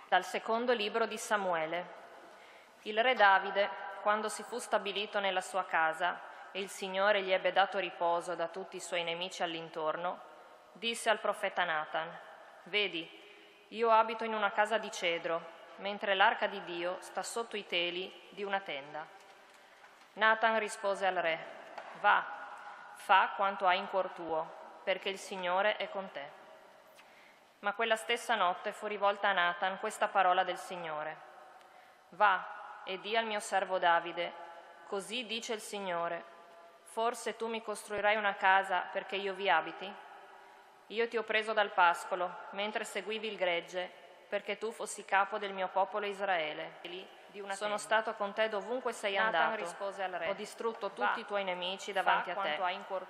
Dal secondo libro di Samuele. Il re Davide, quando si fu stabilito nella sua casa e il Signore gli ebbe dato riposo da tutti i suoi nemici all'intorno, disse al profeta Natan: «Vedi, io abito in una casa di cedro, mentre l'arca di Dio sta sotto i teli di una tenda». Natan rispose al re: «Va, fa quanto hai in cuor tuo, perché il Signore è con te». Ma quella stessa notte fu rivolta a Natan questa parola del Signore: «Va e di al mio servo Davide, così dice il Signore: forse tu mi costruirai una casa perché io vi abiti? Io ti ho preso dal pascolo, mentre seguivi il gregge, perché tu fossi capo del mio popolo Israele. Sono stato con te dovunque sei andato. Rispose al re: ho distrutto tutti i tuoi nemici davanti a te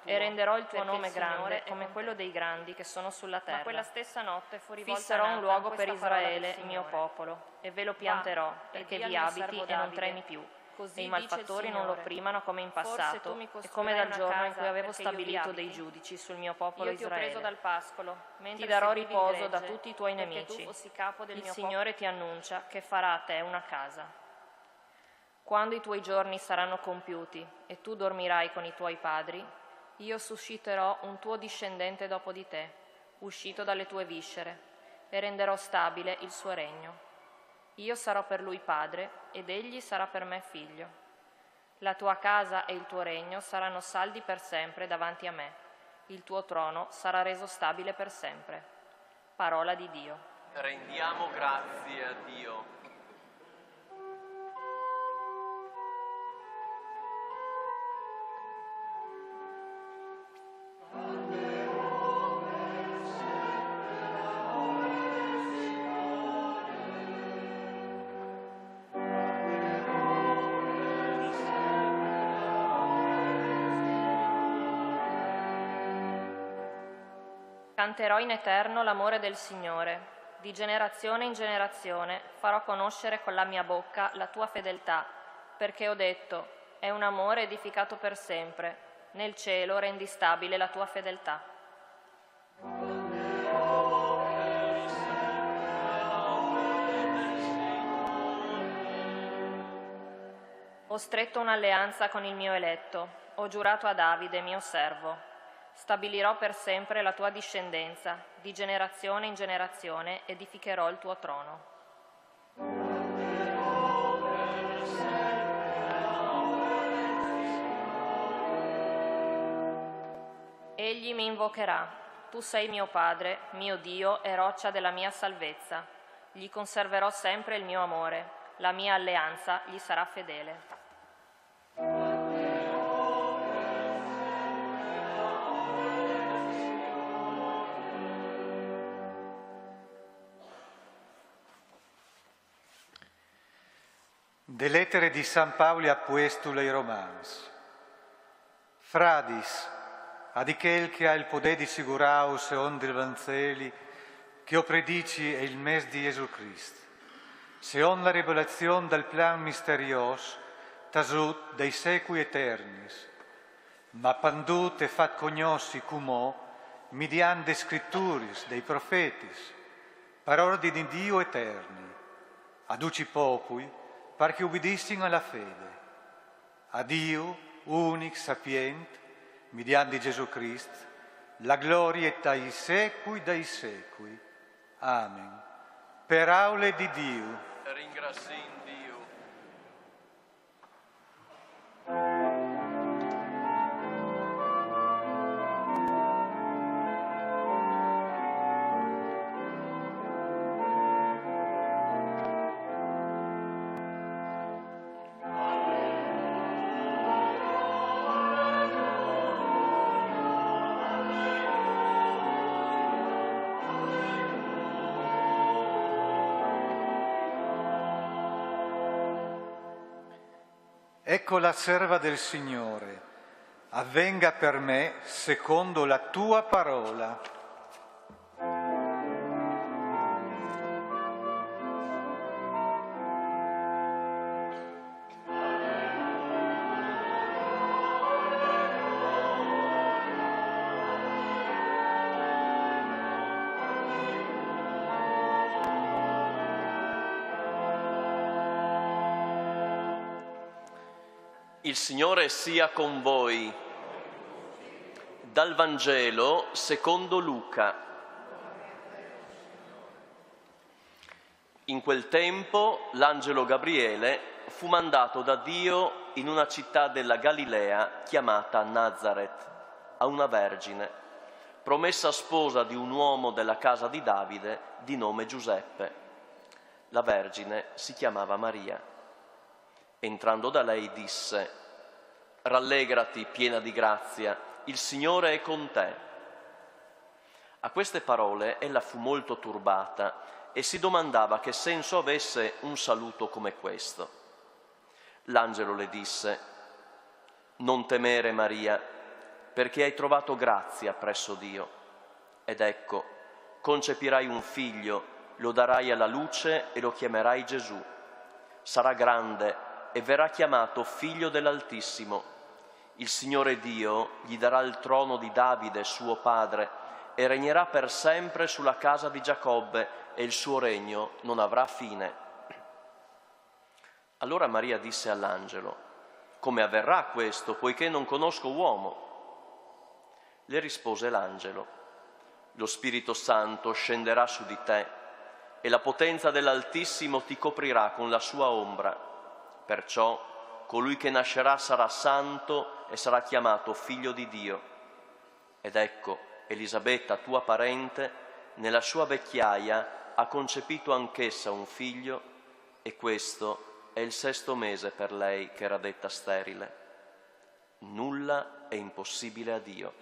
e renderò il tuo nome grande come quello dei grandi che sono sulla terra. Ma quella stessa notte fu rivolta fisserò un luogo per Israele, il mio popolo, e ve lo pianterò perché vi abiti e non tremi più. E i malfattori non lo opprimano come in passato e come dal giorno in cui avevo stabilito dei giudici sul mio popolo Israele. Ti darò riposo da tutti i tuoi nemici. Il Signore ti annuncia che farà a te una casa. Quando i tuoi giorni saranno compiuti e tu dormirai con i tuoi padri, io susciterò un tuo discendente dopo di te, uscito dalle tue viscere, e renderò stabile il suo regno. Io sarò per lui padre ed egli sarà per me figlio. La tua casa e il tuo regno saranno saldi per sempre davanti a me. Il tuo trono sarà reso stabile per sempre. Parola di Dio. Rendiamo grazie a Dio. Canterò in eterno l'amore del Signore. Di generazione in generazione farò conoscere con la mia bocca la tua fedeltà, perché ho detto: è un amore edificato per sempre. Nel cielo rendi stabile la tua fedeltà. Ho stretto un'alleanza con il mio eletto, ho giurato a Davide, mio servo. Stabilirò per sempre la tua discendenza, di generazione in generazione edificherò il tuo trono. Egli mi invocherà: tu sei mio Padre, mio Dio e roccia della mia salvezza. Gli conserverò sempre il mio amore, la mia alleanza gli sarà fedele. De lettere di San Paolo apostolo ai Romans. Fradis, ad aquel que ha il poder di siguraus secondo il Vangeli, che o predici è il mes di Gesù Cristo, secondo la rivelazione del plan misterios, tasut dei secoli eternis, ma pandut e fat cognosci cumò, mediante scritturis dei profetis, parola di Dio eterni, aduci popui, perché ubbidissino alla fede, a Dio, unic, sapient, mediante Gesù Cristo, la gloria è dai secoli. Amen. Per aule di Dio. Ringrazio Dio. Ecco la serva del Signore, avvenga per me secondo la tua parola. Il Signore sia con voi. Dal Vangelo secondo Luca. In quel tempo l'angelo Gabriele fu mandato da Dio in una città della Galilea chiamata Nazaret, a una vergine, promessa sposa di un uomo della casa di Davide di nome Giuseppe. La vergine si chiamava Maria. Entrando da lei disse: «Rallegrati, piena di grazia, il Signore è con te». A queste parole ella fu molto turbata e si domandava che senso avesse un saluto come questo. L'angelo le disse: «Non temere, Maria, perché hai trovato grazia presso Dio. Ed ecco, concepirai un figlio, lo darai alla luce e lo chiamerai Gesù. Sarà grande e verrà chiamato Figlio dell'Altissimo. Il Signore Dio gli darà il trono di Davide, suo padre, e regnerà per sempre sulla casa di Giacobbe, e il suo regno non avrà fine». Allora Maria disse all'angelo: «Come avverrà questo, poiché non conosco uomo?» Le rispose l'angelo: «Lo Spirito Santo scenderà su di te e la potenza dell'Altissimo ti coprirà con la sua ombra. Perciò colui che nascerà sarà santo e sarà chiamato Figlio di Dio. Ed ecco, Elisabetta, tua parente, nella sua vecchiaia ha concepito anch'essa un figlio, e questo è il 6° mese per lei che era detta sterile. Nulla è impossibile a Dio».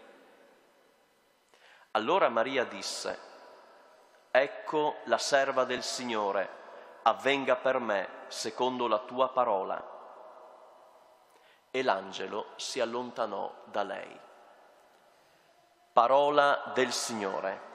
Allora Maria disse: «Ecco la serva del Signore, avvenga per me secondo la tua parola». E l'angelo si allontanò da lei. Parola del Signore.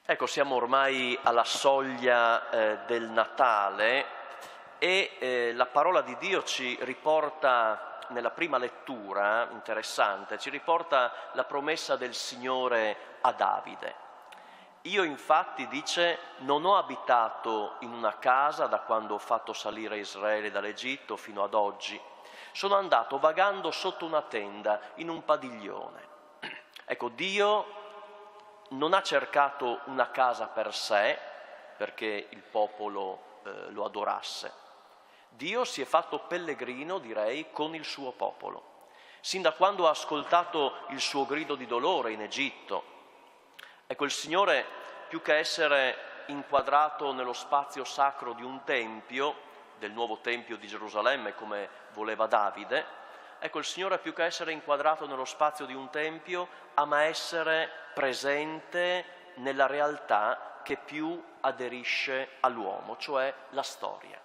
Ecco, siamo ormai alla soglia del Natale e la parola di Dio ci riporta, nella prima lettura, interessante, ci riporta la promessa del Signore a Davide. «Io infatti», dice, «non ho abitato in una casa da quando ho fatto salire Israele dall'Egitto fino ad oggi. Sono andato vagando sotto una tenda, in un padiglione». Ecco, Dio non ha cercato una casa per sé, perché il popolo lo adorasse. Dio si è fatto pellegrino, direi, con il suo popolo. Sin da quando ha ascoltato il suo grido di dolore in Egitto. Ecco, il Signore, più che essere inquadrato nello spazio sacro di un tempio, del nuovo Tempio di Gerusalemme, come voleva Davide, ecco, il Signore, più che essere inquadrato nello spazio di un tempio, ama essere presente nella realtà che più aderisce all'uomo, cioè la storia.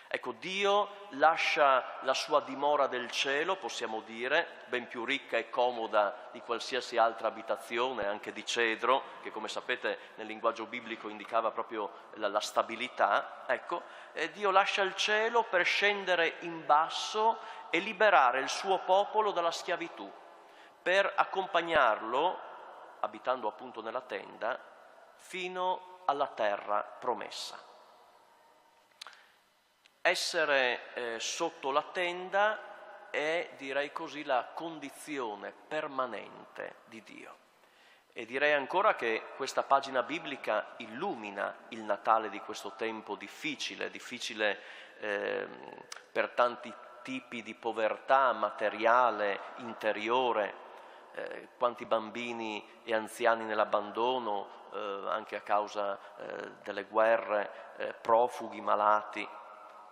Ecco, Dio lascia la sua dimora del cielo, possiamo dire, ben più ricca e comoda di qualsiasi altra abitazione, anche di cedro, che come sapete nel linguaggio biblico indicava proprio la stabilità. Ecco, Dio lascia il cielo per scendere in basso e liberare il suo popolo dalla schiavitù, per accompagnarlo, abitando appunto nella tenda, fino alla terra promessa. Essere sotto la tenda è, direi così, la condizione permanente di Dio. E direi ancora che questa pagina biblica illumina il Natale di questo tempo difficile per tanti tipi di povertà materiale, interiore, quanti bambini e anziani nell'abbandono, anche a causa delle guerre, profughi, malati,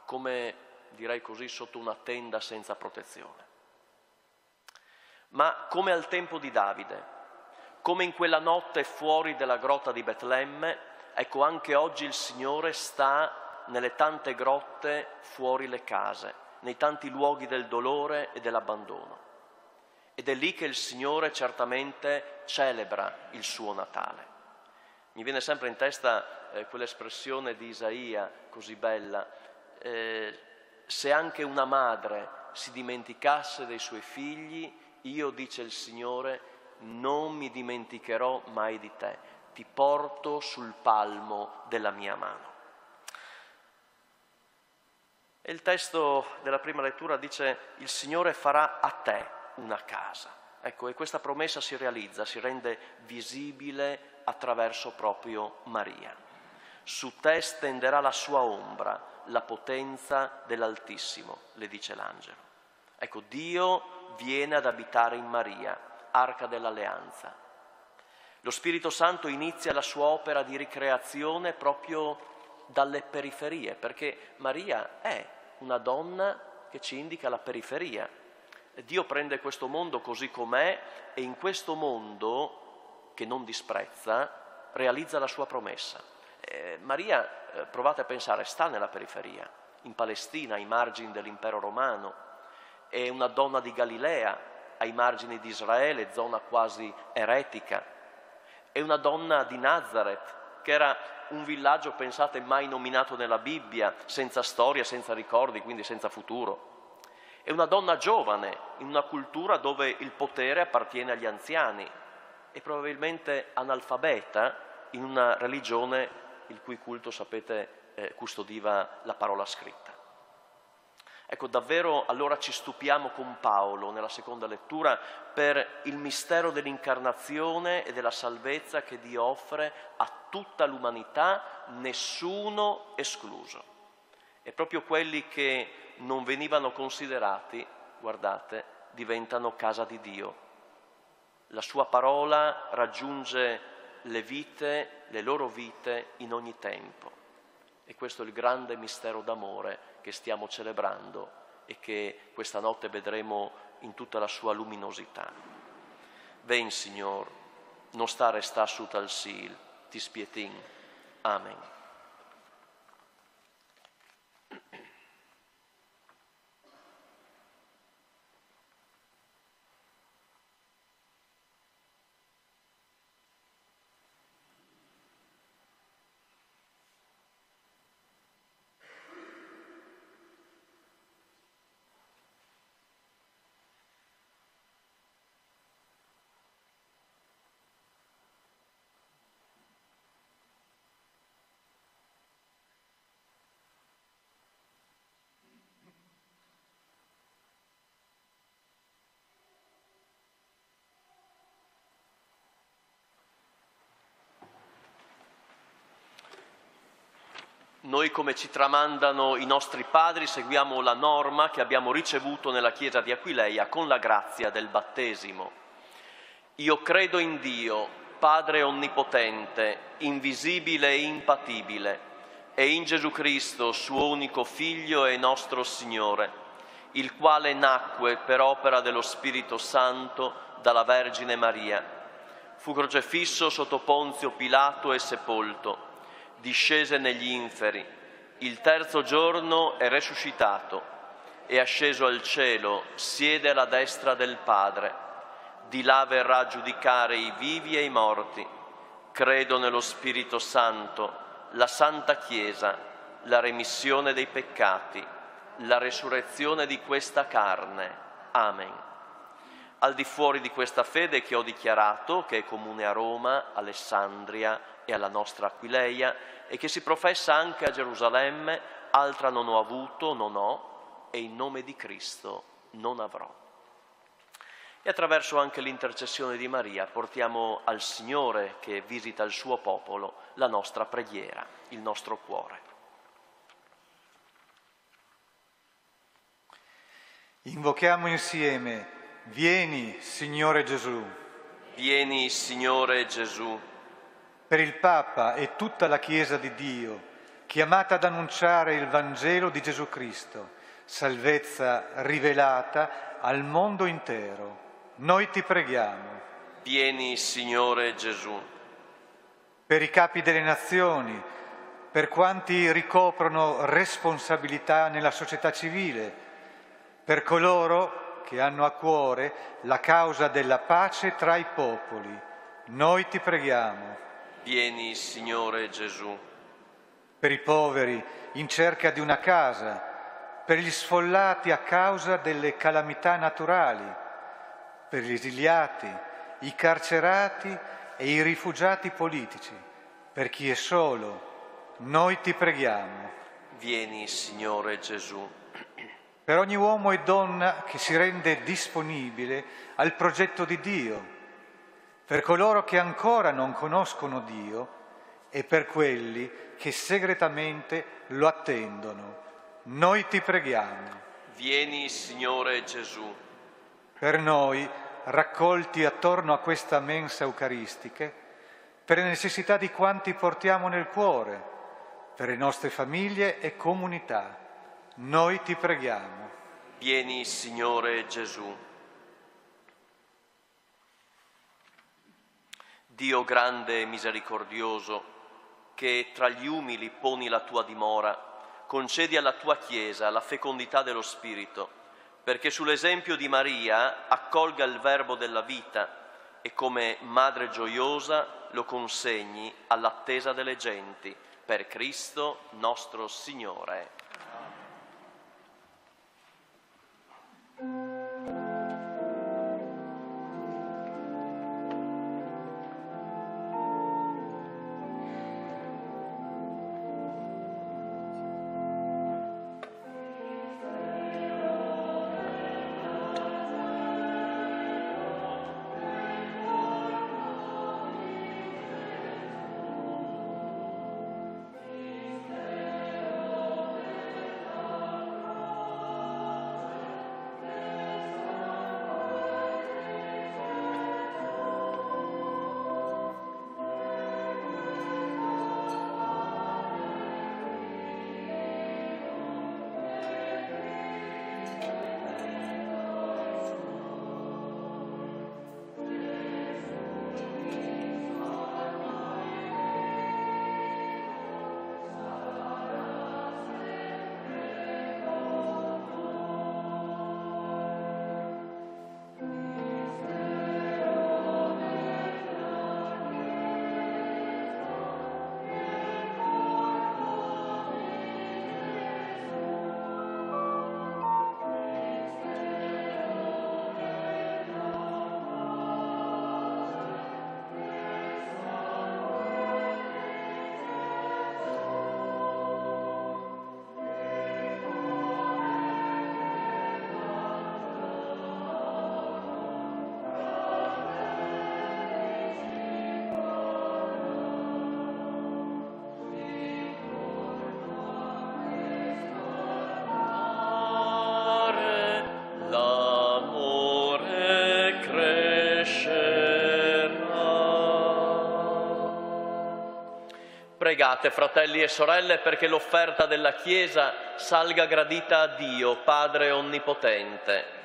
come, direi così, sotto una tenda senza protezione. Ma come al tempo di Davide, come in quella notte fuori dalla grotta di Betlemme, ecco, anche oggi il Signore sta nelle tante grotte fuori le case, nei tanti luoghi del dolore e dell'abbandono. Ed è lì che il Signore certamente celebra il suo Natale. Mi viene sempre in testa quell'espressione di Isaia così bella, se anche una madre si dimenticasse dei suoi figli, io, dice il Signore, non mi dimenticherò mai di te, ti porto sul palmo della mia mano. E il testo della prima lettura dice: il Signore farà a te una casa. Ecco, e questa promessa si realizza, si rende visibile attraverso proprio Maria. Su te stenderà la sua ombra, la potenza dell'Altissimo, le dice l'angelo. Ecco, Dio viene ad abitare in Maria, arca dell'alleanza. Lo Spirito Santo inizia la sua opera di ricreazione proprio dalle periferie, perché Maria è una donna che ci indica la periferia. Dio prende questo mondo così com'è e in questo mondo, che non disprezza, realizza la sua promessa. Maria, provate a pensare, sta nella periferia, in Palestina, ai margini dell'impero romano, è una donna di Galilea, ai margini di Israele, zona quasi eretica, è una donna di Nazareth, che era un villaggio, pensate, mai nominato nella Bibbia, senza storia, senza ricordi, quindi senza futuro. È una donna giovane, in una cultura dove il potere appartiene agli anziani e probabilmente analfabeta in una religione il cui culto, sapete, custodiva la parola scritta. Ecco, davvero allora ci stupiamo con Paolo nella seconda lettura per il mistero dell'incarnazione e della salvezza che Dio offre a tutta l'umanità, nessuno escluso. E proprio quelli che non venivano considerati, guardate, diventano casa di Dio. La sua parola raggiunge le loro vite in ogni tempo. E questo è il grande mistero d'amore che stiamo celebrando e che questa notte vedremo in tutta la sua luminosità. Ven, Signor, nostra sta sut al sil, ti spietin. Amen. Noi, come ci tramandano i nostri padri, seguiamo la norma che abbiamo ricevuto nella chiesa di Aquileia con la grazia del battesimo. Io credo in Dio, Padre onnipotente, invisibile e impattibile, e in Gesù Cristo, suo unico Figlio e nostro Signore, il quale nacque per opera dello Spirito Santo dalla Vergine Maria. Fu crocefisso sotto Ponzio Pilato e sepolto. Discese negli inferi, il terzo giorno è resuscitato, è asceso al cielo, siede alla destra del Padre, di là verrà a giudicare i vivi e i morti. Credo nello Spirito Santo, la Santa Chiesa, la remissione dei peccati, la resurrezione di questa carne. Amen. Al di fuori di questa fede che ho dichiarato, che è comune a Roma, Alessandria e alla nostra Aquileia, e che si professa anche a Gerusalemme, altra non ho avuto, non ho, e in nome di Cristo non avrò. E attraverso anche l'intercessione di Maria portiamo al Signore, che visita il suo popolo, la nostra preghiera, il nostro cuore. Invochiamo insieme: vieni, Signore Gesù. Vieni, Signore Gesù. Per il Papa e tutta la Chiesa di Dio, chiamata ad annunciare il Vangelo di Gesù Cristo, salvezza rivelata al mondo intero, noi ti preghiamo. Vieni, Signore Gesù. Per i capi delle nazioni, per quanti ricoprono responsabilità nella società civile, per coloro che hanno a cuore la causa della pace tra i popoli, noi ti preghiamo. Vieni, Signore Gesù. per i poveri in cerca di una casa, per gli sfollati a causa delle calamità naturali, per gli esiliati, i carcerati e i rifugiati politici, per chi è solo. Noi ti preghiamo. Vieni, Signore Gesù. Per ogni uomo e donna che si rende disponibile al progetto di Dio, per coloro che ancora non conoscono Dio e per quelli che segretamente lo attendono. Noi ti preghiamo. Vieni, Signore Gesù. Per noi, raccolti attorno a questa mensa eucaristica, per le necessità di quanti portiamo nel cuore, per le nostre famiglie e comunità, noi ti preghiamo. Vieni, Signore Gesù. Dio grande e misericordioso, che tra gli umili poni la tua dimora, concedi alla tua Chiesa la fecondità dello Spirito, perché sull'esempio di Maria accolga il Verbo della vita e come Madre gioiosa lo consegni all'attesa delle genti, per Cristo nostro Signore. Pregate, fratelli e sorelle, perché l'offerta della Chiesa salga gradita a Dio, Padre Onnipotente.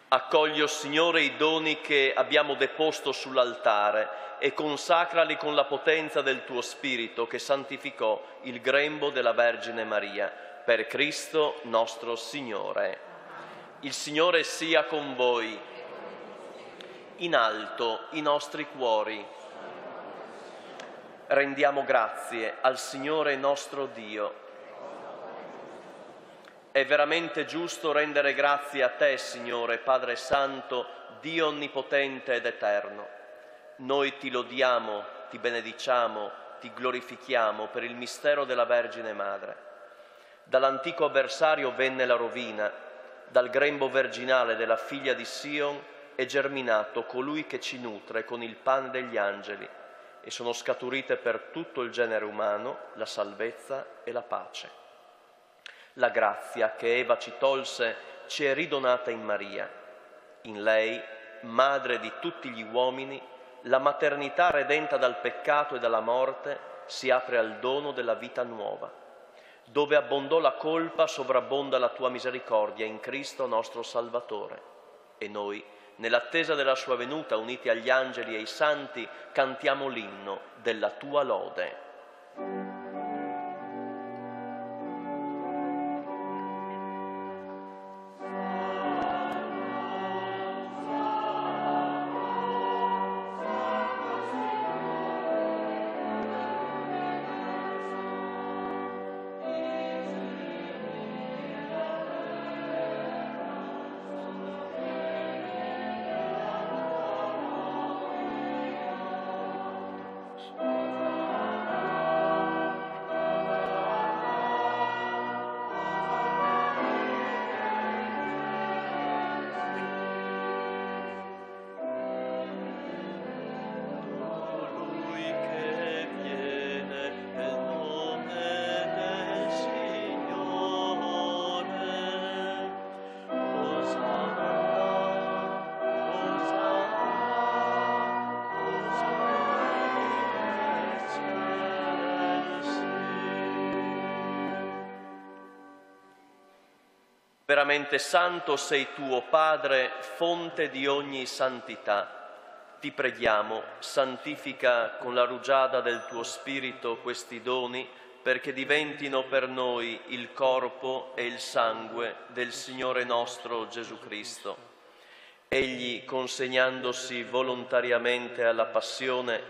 Accogli, o Signore, i doni che abbiamo deposto sull'altare e consacrali con la potenza del tuo Spirito che santificò il grembo della Vergine Maria, per Cristo nostro Signore. Il Signore sia con voi. In alto i nostri cuori. Rendiamo grazie al Signore nostro Dio. È veramente giusto rendere grazie a te, Signore, Padre Santo, Dio Onnipotente ed Eterno. Noi ti lodiamo, ti benediciamo, ti glorifichiamo per il mistero della Vergine Madre. Dall'antico avversario venne la rovina, dal grembo virginale della figlia di Sion è germinato colui che ci nutre con il pane degli angeli e sono scaturite per tutto il genere umano la salvezza e la pace. La grazia che Eva ci tolse ci è ridonata in Maria. In lei, madre di tutti gli uomini, la maternità redenta dal peccato e dalla morte si apre al dono della vita nuova. Dove abbondò la colpa, sovrabbonda la tua misericordia in Cristo nostro Salvatore. E noi, nell'attesa della sua venuta, uniti agli angeli e ai santi, cantiamo l'inno della tua lode. Veramente santo sei tu, o Padre, fonte di ogni santità. Ti preghiamo, santifica con la rugiada del tuo Spirito questi doni, perché diventino per noi il corpo e il sangue del Signore nostro Gesù Cristo. Egli, consegnandosi volontariamente alla passione,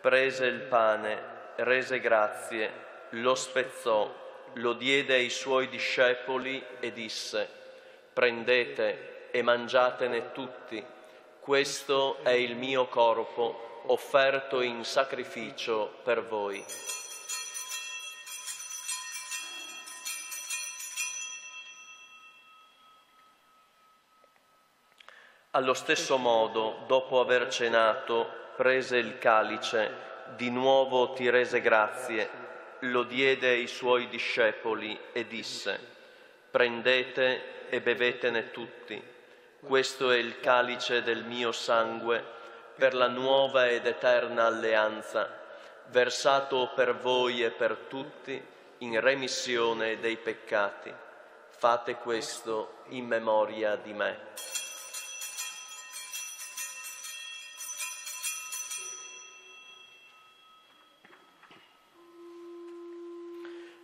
prese il pane, rese grazie, lo spezzò, lo diede ai suoi discepoli e disse: prendete e mangiatene tutti, questo è il mio corpo offerto in sacrificio per voi. Allo stesso modo, dopo aver cenato, prese il calice, di nuovo ti rese grazie, lo diede ai suoi discepoli e disse: prendete e bevetene tutti, questo è il calice del mio sangue per la nuova ed eterna alleanza, versato per voi e per tutti in remissione dei peccati. Fate questo in memoria di me.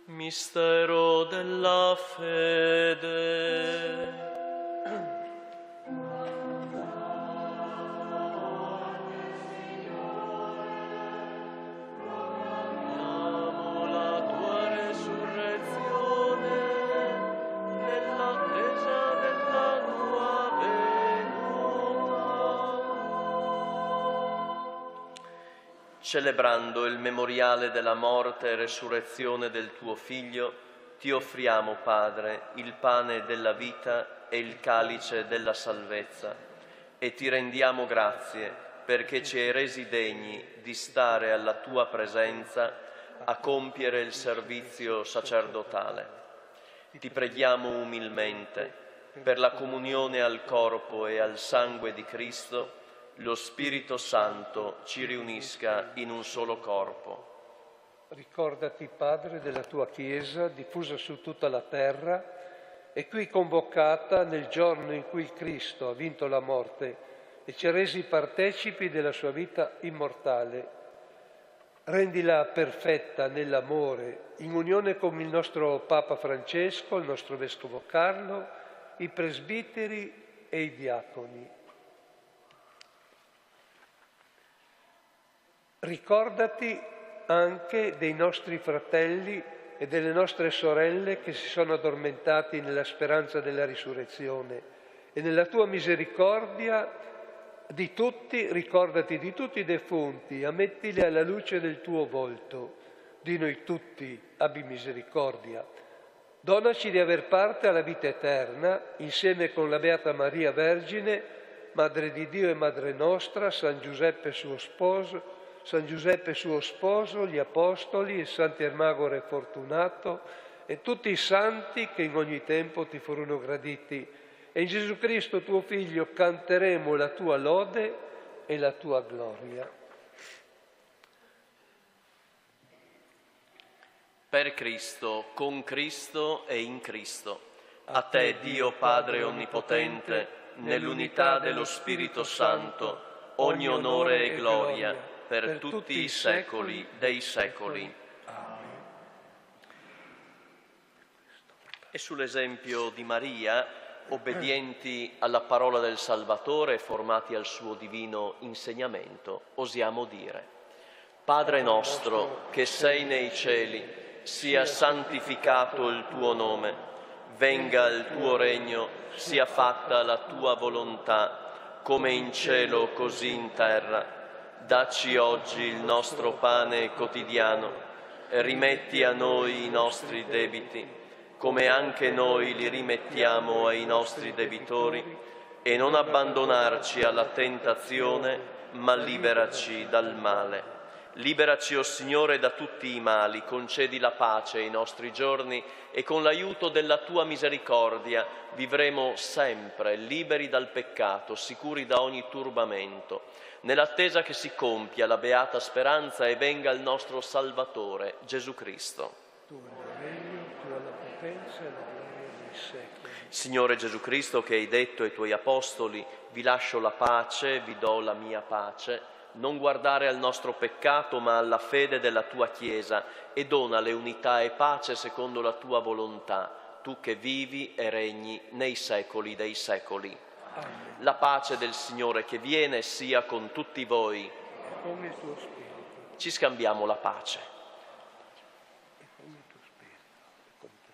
Mistero della fede. Proclamiamo la tua resurrezione nell'attesa della tua venuta. Celebrando il memoriale della morte e resurrezione del tuo Figlio, ti offriamo, Padre, il pane della vita e il calice della salvezza, e ti rendiamo grazie perché ci hai resi degni di stare alla tua presenza a compiere il servizio sacerdotale. Ti preghiamo umilmente per la comunione al corpo e al sangue di Cristo, lo Spirito Santo ci riunisca in un solo corpo. Ricordati, Padre, della tua Chiesa diffusa su tutta la terra e qui convocata nel giorno in cui Cristo ha vinto la morte e ci ha resi partecipi della sua vita immortale. Rendila perfetta nell'amore, in unione con il nostro Papa Francesco, il nostro Vescovo Carlo, i presbiteri e i diaconi. Ricordati anche dei nostri fratelli e delle nostre sorelle che si sono addormentati nella speranza della risurrezione e nella tua misericordia di tutti, ricordati di tutti i defunti, ammettili alla luce del tuo volto. Di noi tutti abbi misericordia. Donaci di aver parte alla vita eterna, insieme con la Beata Maria Vergine, Madre di Dio e Madre nostra, San Giuseppe suo sposo, gli Apostoli, il Sant'Ermagore Fortunato e tutti i santi che in ogni tempo ti furono graditi. E in Gesù Cristo, tuo Figlio, canteremo la tua lode e la tua gloria. Per Cristo, con Cristo e in Cristo. A te, Dio Padre Onnipotente, nell'unità dello Spirito Santo, ogni onore e gloria per tutti i secoli dei secoli. E sull'esempio di Maria, obbedienti alla parola del Salvatore, formati al suo divino insegnamento, osiamo dire: Padre nostro che sei nei cieli, sia santificato il tuo nome, venga il tuo regno, sia fatta la tua volontà, come in cielo così in terra. Dacci oggi il nostro pane quotidiano e rimetti a noi i nostri debiti, come anche noi li rimettiamo ai nostri debitori, e non abbandonarci alla tentazione, ma liberaci dal male. Liberaci, o Signore, da tutti i mali, concedi la pace ai nostri giorni e con l'aiuto della Tua misericordia vivremo sempre liberi dal peccato, sicuri da ogni turbamento, nell'attesa che si compia la beata speranza e venga il nostro Salvatore, Gesù Cristo. Tu il regno, tu la potenza e la gloria dei secoli. Signore Gesù Cristo, che hai detto ai Tuoi Apostoli, vi lascio la pace, vi do la mia pace, non guardare al nostro peccato ma alla fede della Tua Chiesa e donale unità e pace secondo la Tua volontà, Tu che vivi e regni nei secoli dei secoli. Amen. La pace del Signore che viene sia con tutti voi. E con il tuo spirito. Ci scambiamo la pace. E con il tuo spirito. E con te.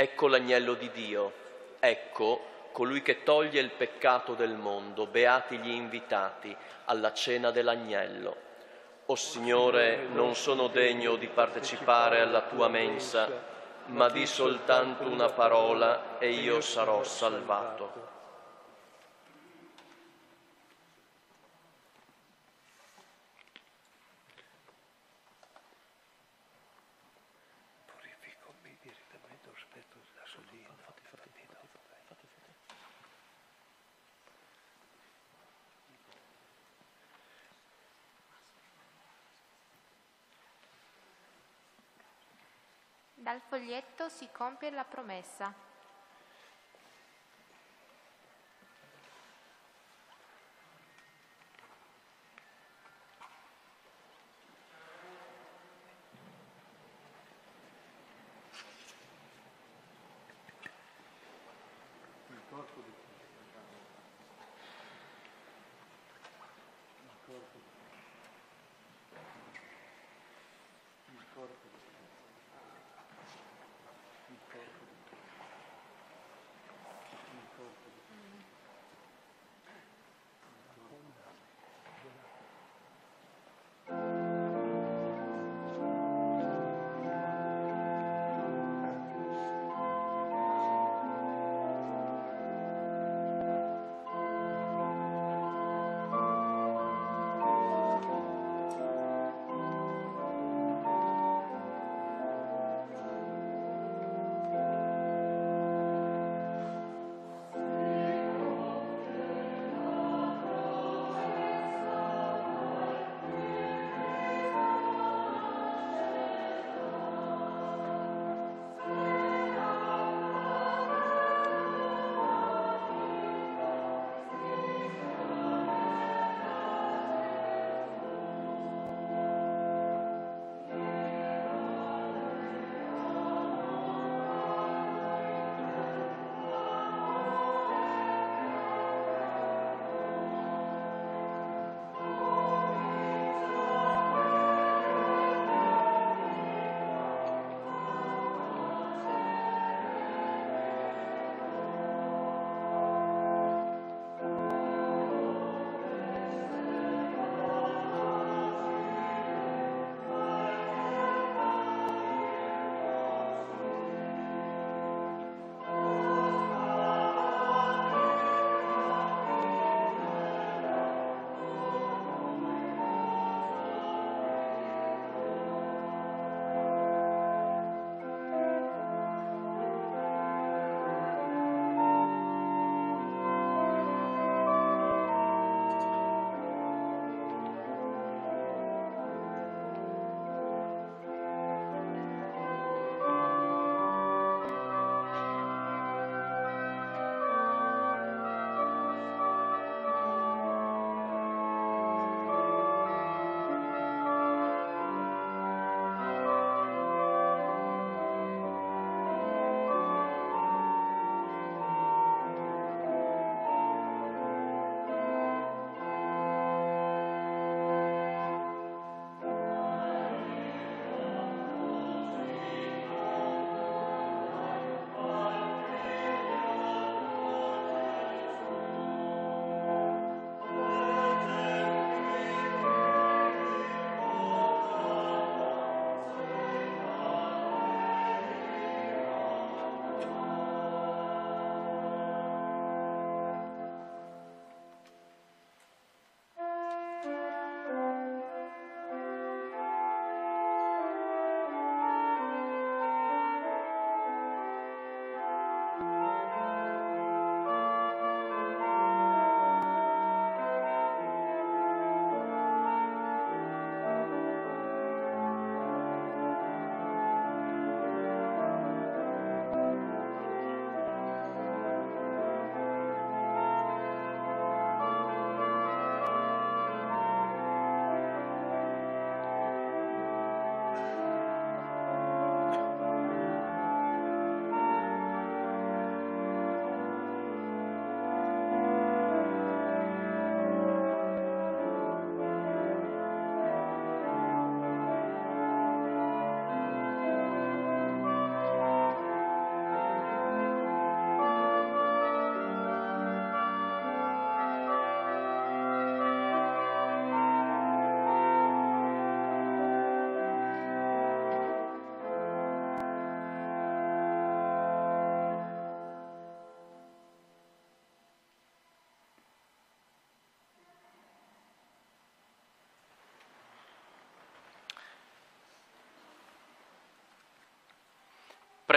Ecco l'agnello di Dio, ecco colui che toglie il peccato del mondo, beati gli invitati alla cena dell'agnello. O Signore, non sono degno di partecipare alla Tua mensa, ma di soltanto una parola e io sarò salvato. Purificomi direttamente rispetto alla solina. Dal foglietto si compie la promessa.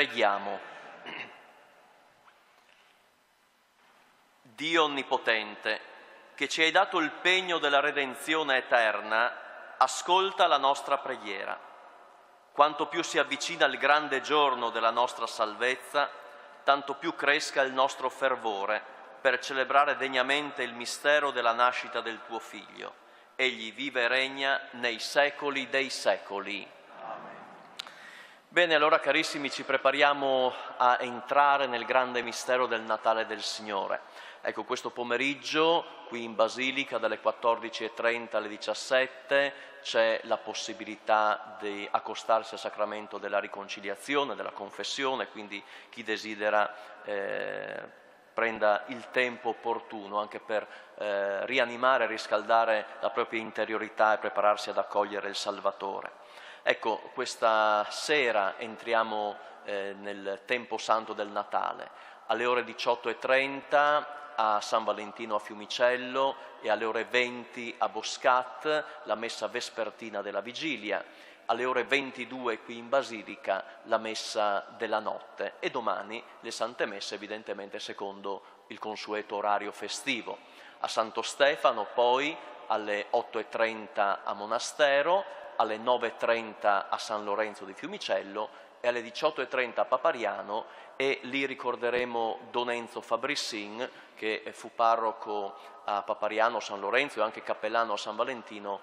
Preghiamo. Dio Onnipotente, che ci hai dato il pegno della redenzione eterna, ascolta la nostra preghiera. Quanto più si avvicina il grande giorno della nostra salvezza, tanto più cresca il nostro fervore per celebrare degnamente il mistero della nascita del tuo Figlio. Egli vive e regna nei secoli dei secoli. Bene, allora carissimi, ci prepariamo a entrare nel grande mistero del Natale del Signore. Ecco, questo pomeriggio qui in Basilica dalle 14:30 alle 17 c'è la possibilità di accostarsi al sacramento della riconciliazione, della confessione, quindi chi desidera prenda il tempo opportuno anche per rianimare e riscaldare la propria interiorità e prepararsi ad accogliere il Salvatore. Ecco, questa sera entriamo nel tempo santo del Natale. Alle ore 18:30 a San Valentino a Fiumicello e alle ore 20 a Boscat la messa vespertina della Vigilia. Alle ore 22 qui in Basilica la messa della notte e domani le Sante Messe evidentemente secondo il consueto orario festivo. A Santo Stefano poi alle 8:30 a Monastero, alle 9:30 a San Lorenzo di Fiumicello e alle 18:30 a Papariano, e lì ricorderemo Don Enzo Fabrissin, che fu parroco a Papariano, San Lorenzo e anche cappellano a San Valentino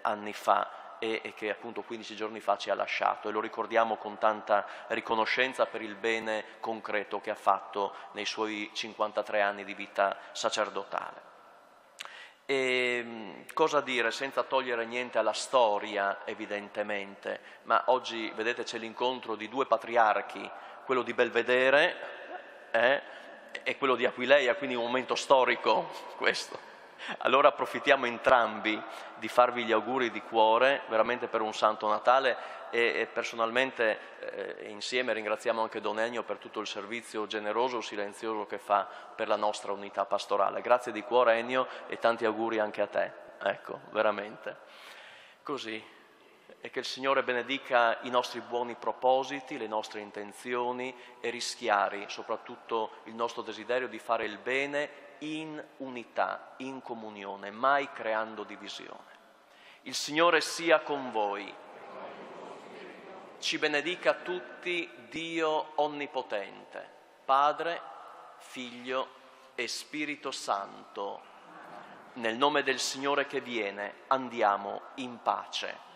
anni fa, e che appunto 15 giorni fa ci ha lasciato, e lo ricordiamo con tanta riconoscenza per il bene concreto che ha fatto nei suoi 53 anni di vita sacerdotale. E cosa dire senza togliere niente alla storia, evidentemente, ma oggi vedete c'è l'incontro di due patriarchi, quello di Belvedere e quello di Aquileia, quindi un momento storico questo. Allora approfittiamo entrambi di farvi gli auguri di cuore veramente per un Santo Natale, e personalmente insieme ringraziamo anche Don Ennio per tutto il servizio generoso, silenzioso che fa per la nostra unità pastorale. Grazie di cuore Ennio e tanti auguri anche a te, ecco, veramente. Così, e che il Signore benedica i nostri buoni propositi, le nostre intenzioni e rischiari soprattutto il nostro desiderio di fare il bene in unità, in comunione, mai creando divisione. Il Signore sia con voi. Ci benedica tutti Dio Onnipotente, Padre, Figlio e Spirito Santo. Nel nome del Signore che viene, andiamo in pace.